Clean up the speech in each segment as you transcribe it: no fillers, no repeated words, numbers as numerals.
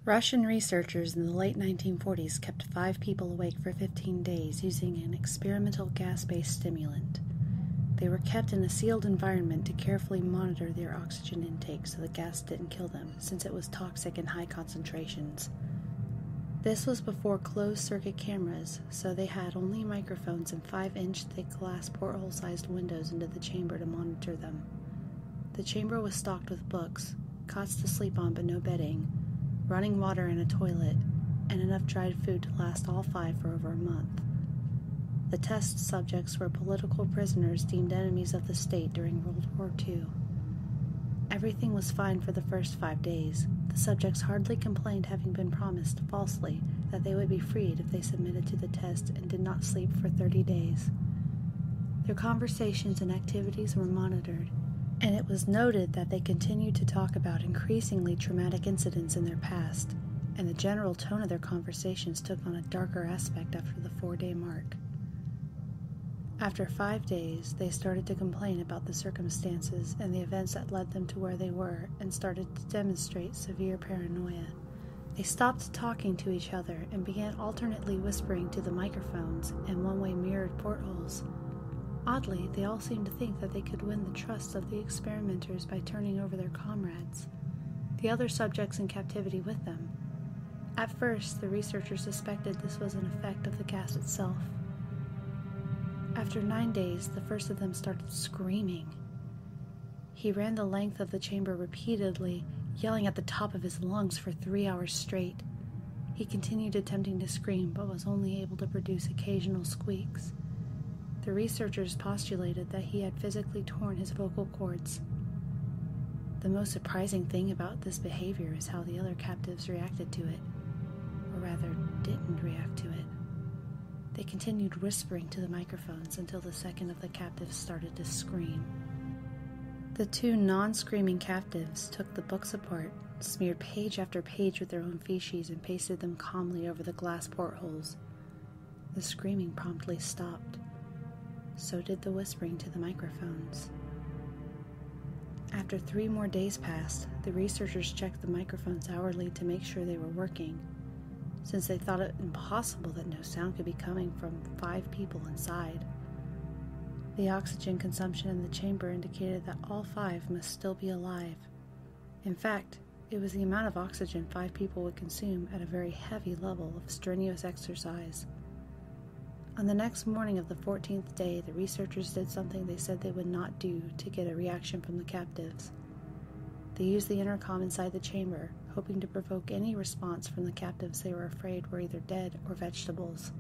Russian researchers in the late 1940s kept 5 people awake for 15 days using an experimental gas-based stimulant. They were kept in a sealed environment to carefully monitor their oxygen intake so the gas didn't kill them, since it was toxic in high concentrations. This was before closed-circuit cameras, so they had only microphones and 5-inch thick glass porthole-sized windows into the chamber to monitor them. The chamber was stocked with books, cots to sleep on but no bedding, running water and a toilet, and enough dried food to last all 5 for over a month. The test subjects were political prisoners deemed enemies of the state during World War II. Everything was fine for the first 5 days. The subjects hardly complained, having been promised, falsely, that they would be freed if they submitted to the test and did not sleep for 30 days. Their conversations and activities were monitored, and it was noted that they continued to talk about increasingly traumatic incidents in their past, and the general tone of their conversations took on a darker aspect after the 4-day mark. After 5 days, they started to complain about the circumstances and the events that led them to where they were and started to demonstrate severe paranoia. They stopped talking to each other and began alternately whispering to the microphones and one-way mirrored portholes. Oddly, they all seemed to think that they could win the trust of the experimenters by turning over their comrades, the other subjects in captivity with them. At first, the researchers suspected this was an effect of the gas itself. After 9 days, the first of them started screaming. He ran the length of the chamber repeatedly, yelling at the top of his lungs for 3 hours straight. He continued attempting to scream, but was only able to produce occasional squeaks. The researchers postulated that he had physically torn his vocal cords. The most surprising thing about this behavior is how the other captives reacted to it, or rather, didn't react to it. They continued whispering to the microphones until the second of the captives started to scream. The 2 non-screaming captives took the books apart, smeared page after page with their own feces, and pasted them calmly over the glass portholes. The screaming promptly stopped. So did the whispering to the microphones. After 3 more days passed, the researchers checked the microphones hourly to make sure they were working, since they thought it impossible that no sound could be coming from 5 people inside. The oxygen consumption in the chamber indicated that all 5 must still be alive. In fact, it was the amount of oxygen 5 people would consume at a very heavy level of strenuous exercise. On the next morning of the 14th day, the researchers did something they said they would not do to get a reaction from the captives. They used the intercom inside the chamber, hoping to provoke any response from the captives they were afraid were either dead or vegetables.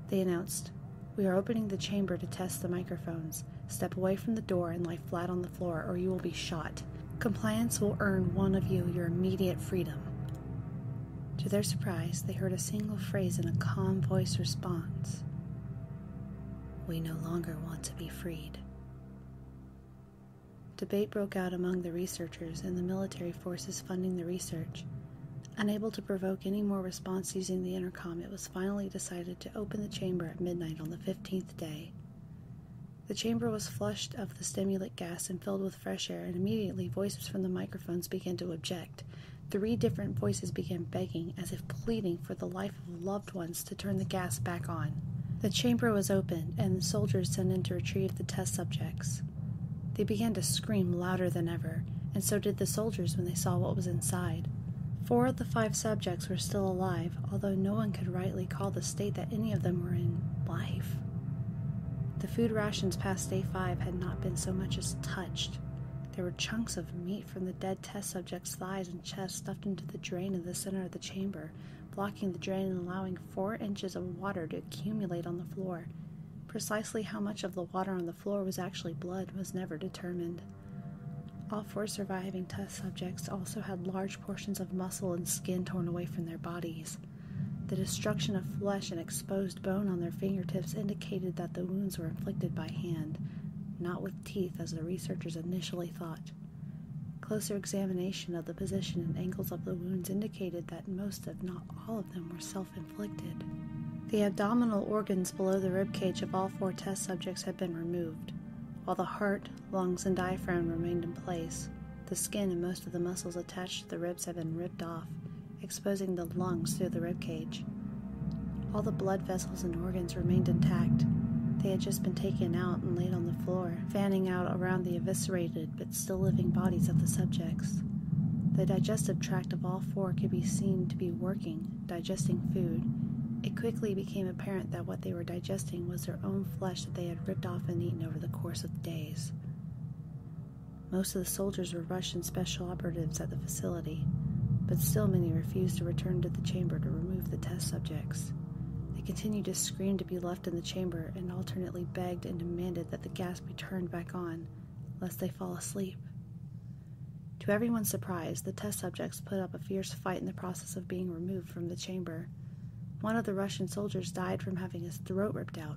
They announced, "We are opening the chamber to test the microphones. Step away from the door and lie flat on the floor, or you will be shot. Compliance will earn one of you your immediate freedom." To their surprise, they heard a single phrase in a calm voice response: "We no longer want to be freed." Debate broke out among the researchers and the military forces funding the research. Unable to provoke any more response using the intercom, it was finally decided to open the chamber at midnight on the 15th day. The chamber was flushed of the stimulant gas and filled with fresh air, and immediately voices from the microphones began to object. 3 different voices began begging, as if pleading for the life of loved ones, to turn the gas back on. The chamber was opened, and the soldiers sent in to retrieve the test subjects. They began to scream louder than ever, and so did the soldiers when they saw what was inside. 4 of the 5 subjects were still alive, although no one could rightly call the state that any of them were in life. The food rations past day 5 had not been so much as touched. There were chunks of meat from the dead test subjects' thighs and chest stuffed into the drain in the center of the chamber, blocking the drain and allowing 4 inches of water to accumulate on the floor. Precisely how much of the water on the floor was actually blood was never determined. All 4 surviving test subjects also had large portions of muscle and skin torn away from their bodies. The destruction of flesh and exposed bone on their fingertips indicated that the wounds were inflicted by hand, not with teeth as the researchers initially thought. Closer examination of the position and angles of the wounds indicated that most, if not all of them, were self-inflicted. The abdominal organs below the ribcage of all 4 test subjects had been removed, while the heart, lungs, and diaphragm remained in place. The skin and most of the muscles attached to the ribs had been ripped off, exposing the lungs through the ribcage. All the blood vessels and organs remained intact. They had just been taken out and laid on the floor, fanning out around the eviscerated but still living bodies of the subjects. The digestive tract of all four could be seen to be working, digesting food. It quickly became apparent that what they were digesting was their own flesh that they had ripped off and eaten over the course of days. Most of the soldiers were Russian special operatives at the facility, but still many refused to return to the chamber to remove the test subjects. They continued to scream to be left in the chamber and alternately begged and demanded that the gas be turned back on, lest they fall asleep. To everyone's surprise, the test subjects put up a fierce fight in the process of being removed from the chamber. One of the Russian soldiers died from having his throat ripped out.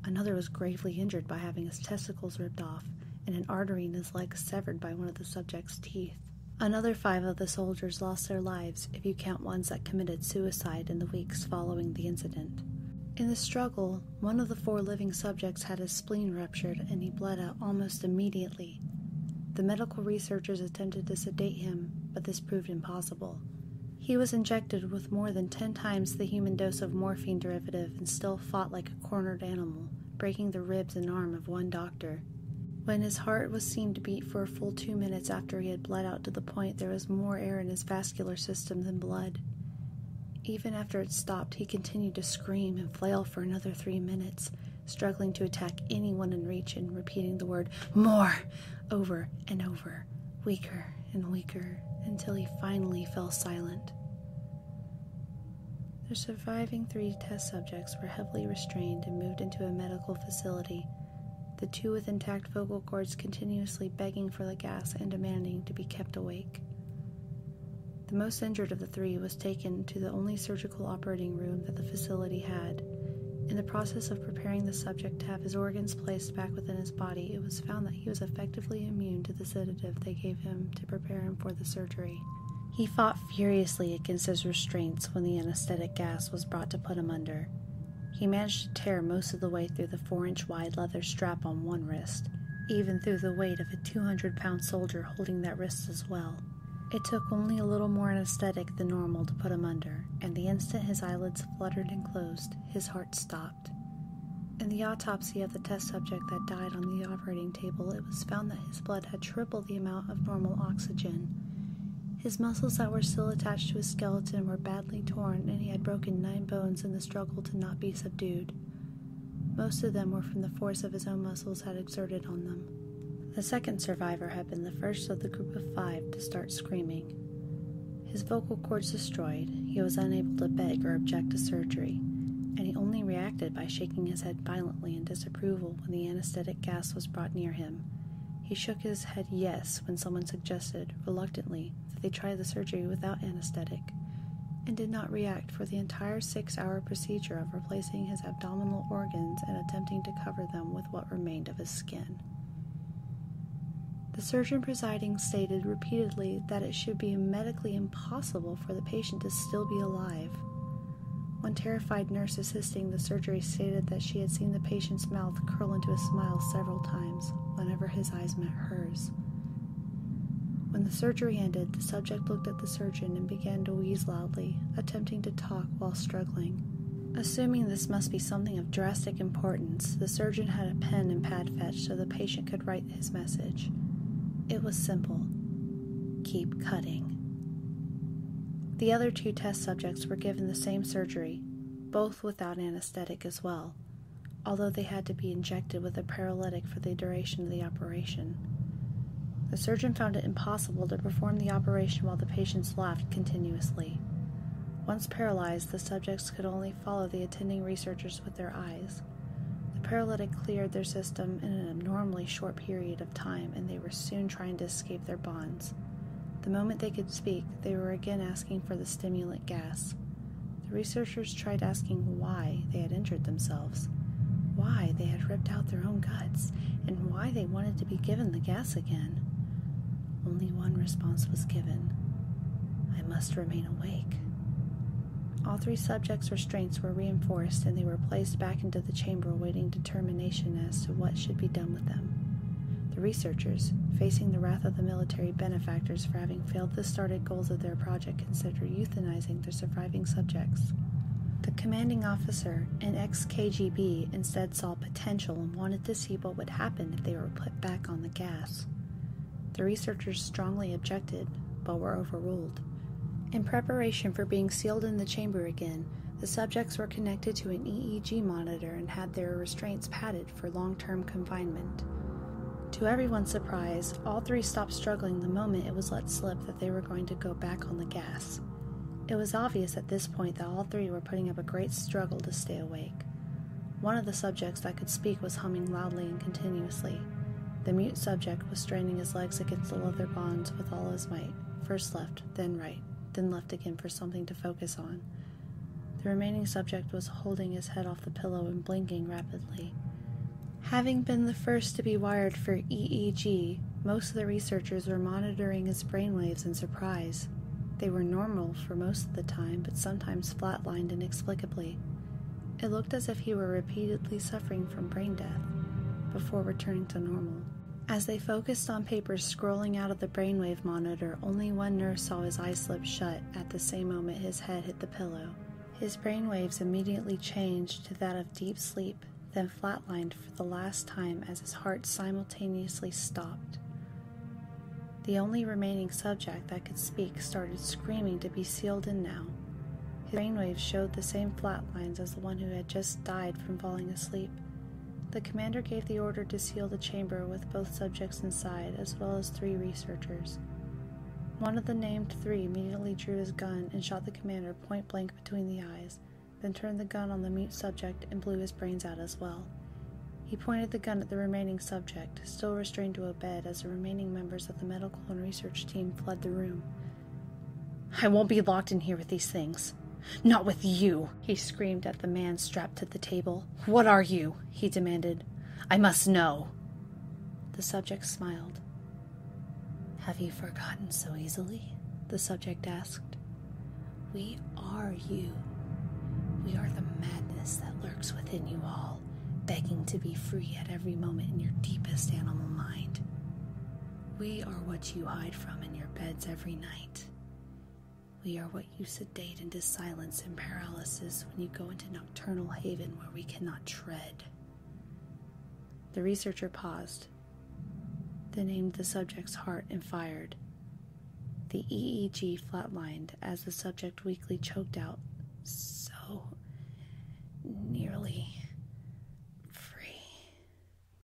Another was gravely injured by having his testicles ripped off, and an artery in his leg severed by one of the subject's teeth. Another 5 of the soldiers lost their lives, if you count ones that committed suicide in the weeks following the incident. In the struggle, one of the 4 living subjects had his spleen ruptured and he bled out almost immediately. The medical researchers attempted to sedate him, but this proved impossible. He was injected with more than 10 times the human dose of morphine derivative and still fought like a cornered animal, breaking the ribs and arm of one doctor. When his heart was seen to beat for a full 2 minutes after he had bled out to the point there was more air in his vascular system than blood. Even after it stopped, he continued to scream and flail for another 3 minutes, struggling to attack anyone in reach and repeating the word "more" over and over, weaker and weaker, until he finally fell silent. The surviving 3 test subjects were heavily restrained and moved into a medical facility, the 2 with intact vocal cords continuously begging for the gas and demanding to be kept awake. The most injured of the 3 was taken to the only surgical operating room that the facility had. In the process of preparing the subject to have his organs placed back within his body, it was found that he was effectively immune to the sedative they gave him to prepare him for the surgery. He fought furiously against his restraints when the anesthetic gas was brought to put him under. He managed to tear most of the way through the 4-inch wide leather strap on one wrist, even through the weight of a 200-pound soldier holding that wrist as well. It took only a little more anesthetic than normal to put him under, and the instant his eyelids fluttered and closed, his heart stopped. In the autopsy of the test subject that died on the operating table, it was found that his blood had triple the amount of normal oxygen. His muscles that were still attached to his skeleton were badly torn, and he had broken 9 bones in the struggle to not be subdued. Most of them were from the force of his own muscles had exerted on them. The second survivor had been the first of the group of 5 to start screaming. His vocal cords destroyed, he was unable to beg or object to surgery, and he only reacted by shaking his head violently in disapproval when the anesthetic gas was brought near him. He shook his head yes when someone suggested, reluctantly, that they try the surgery without anesthetic, and did not react for the entire 6-hour procedure of replacing his abdominal organs and attempting to cover them with what remained of his skin. The surgeon presiding stated repeatedly that it should be medically impossible for the patient to still be alive. One terrified nurse assisting the surgery stated that she had seen the patient's mouth curl into a smile several times whenever his eyes met hers. When the surgery ended, the subject looked at the surgeon and began to wheeze loudly, attempting to talk while struggling. Assuming this must be something of drastic importance, the surgeon had a pen and pad fetched so the patient could write his message. It was simple. Keep cutting. The other 2 test subjects were given the same surgery, both without anesthetic as well, although they had to be injected with a paralytic for the duration of the operation. The surgeon found it impossible to perform the operation while the patients laughed continuously. Once paralyzed, the subjects could only follow the attending researchers with their eyes. The paralytic cleared their system in an abnormally short period of time, and they were soon trying to escape their bonds. The moment they could speak, they were again asking for the stimulant gas. The researchers tried asking why they had injured themselves, why they had ripped out their own guts, and why they wanted to be given the gas again. Only one response was given: I must remain awake. All 3 subjects' restraints were reinforced, and they were placed back into the chamber awaiting determination as to what should be done with them. The researchers, facing the wrath of the military benefactors for having failed the started goals of their project, considered euthanizing their surviving subjects. The commanding officer, an ex-KGB, instead saw potential and wanted to see what would happen if they were put back on the gas. The researchers strongly objected, but were overruled. In preparation for being sealed in the chamber again, the subjects were connected to an EEG monitor and had their restraints padded for long-term confinement. To everyone's surprise, all three stopped struggling the moment it was let slip that they were going to go back on the gas. It was obvious at this point that all three were putting up a great struggle to stay awake. One of the subjects that could speak was humming loudly and continuously. The mute subject was straining his legs against the leather bonds with all his might, first left, then right, then left again for something to focus on. The remaining subject was holding his head off the pillow and blinking rapidly. Having been the first to be wired for EEG, most of the researchers were monitoring his brainwaves in surprise. They were normal for most of the time, but sometimes flatlined inexplicably. It looked as if he were repeatedly suffering from brain death before returning to normal. As they focused on papers scrolling out of the brainwave monitor, only one nurse saw his eyes slip shut at the same moment his head hit the pillow. His brainwaves immediately changed to that of deep sleep, then flatlined for the last time as his heart simultaneously stopped. The only remaining subject that could speak started screaming to be sealed in now. His brainwaves showed the same flat lines as the one who had just died from falling asleep. The commander gave the order to seal the chamber with both subjects inside, as well as 3 researchers. One of the named 3 immediately drew his gun and shot the commander point blank between the eyes, then turned the gun on the mute subject and blew his brains out as well. He pointed the gun at the remaining subject, still restrained to a bed, as the remaining members of the medical and research team fled the room. "I won't be locked in here with these things. Not with you!" he screamed at the man strapped to the table. "What are you?" he demanded. "I must know." The subject smiled. "Have you forgotten so easily?" the subject asked. "We are you. We are the madness that lurks within you all, begging to be free at every moment in your deepest animal mind. We are what you hide from in your beds every night. We are what you sedate into silence and paralysis when you go into nocturnal haven where we cannot tread." The researcher paused, then aimed the subject's heart and fired. The EEG flatlined as the subject weakly choked out, "So nearly